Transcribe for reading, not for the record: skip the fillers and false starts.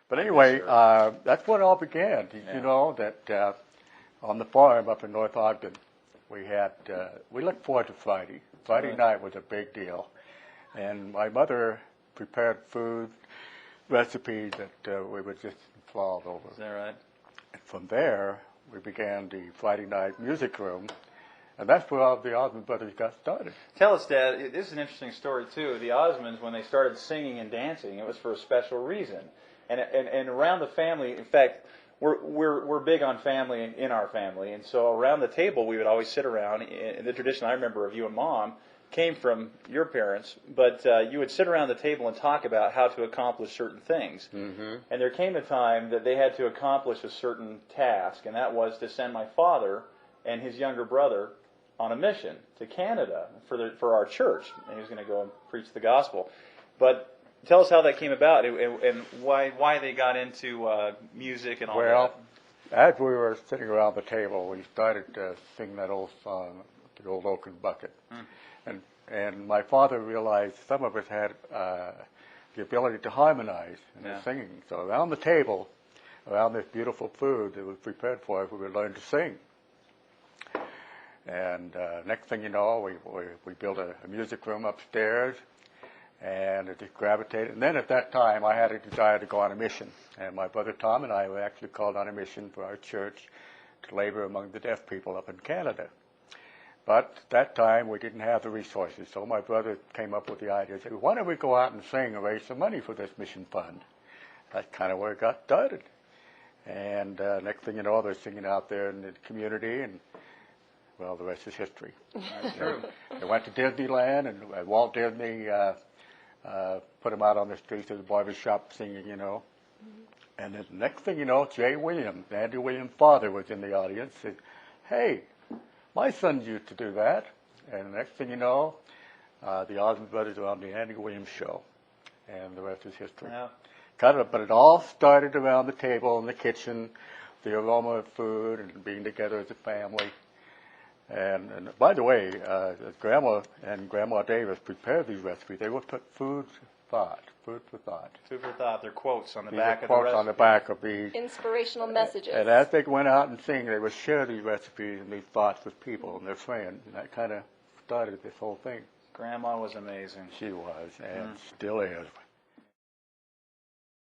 But anyway, sure. that's when it all began. You know, that on the farm up in North Ogden, we looked forward to Friday. Friday night was a big deal. And my mother prepared food, recipes that we would just fall over. Is that right? And from there, we began the Friday night music room. And that's where all the Osmond brothers got started. Tell us, Dad, this is an interesting story, too. The Osmonds, when they started singing and dancing, it was for a special reason. And around the family, in fact, we're big on family in our family. And so around the table, we would always sit around. And the tradition I remember of you and Mom came from your parents, but you would sit around the table and talk about how to accomplish certain things. Mm-hmm. And there came a time that they had to accomplish a certain task, and that was to send my father and his younger brother on a mission to Canada for our church, and he was going to go and preach the gospel. But tell us how that came about and why they got into music and all that. Well, as we were sitting around the table, we started to sing that old song, The Old Oaken Bucket. And my father realized some of us had the ability to harmonize in the singing. So around the table, around this beautiful food that was prepared for us, we would learn to sing. And next thing you know, we built a music room upstairs, and it just gravitated. And then at that time, I had a desire to go on a mission. And my brother Tom and I were actually called on a mission for our church to labor among the deaf people up in Canada. But at that time, we didn't have the resources. So my brother came up with the idea, said, why don't we go out and sing and raise some money for this mission fund? That's kind of where it got started. And next thing you know, they're singing out there in the community, and well, the rest is history. They went to Disneyland, and Walt Disney put them out on the streets of the barber shop singing, you know. And then the next thing you know, Jay Williams, Andy Williams' father, was in the audience, said, hey, my son used to do that. And the next thing you know, the Osmond brothers are on the Andy Williams show, and the rest is history. Yeah. But it all started around the table in the kitchen, the aroma of food, and being together as a family. And by the way, as Grandma and Grandma Davis prepared these recipes, they would put food for thought. Food for thought. They're quotes on the These back of the quotes recipe. on the back of these. Inspirational messages. And as they went out and sing, they would share these recipes and these thoughts with people and their friends. And that kind of started this whole thing. Grandma was amazing. She was, and still is.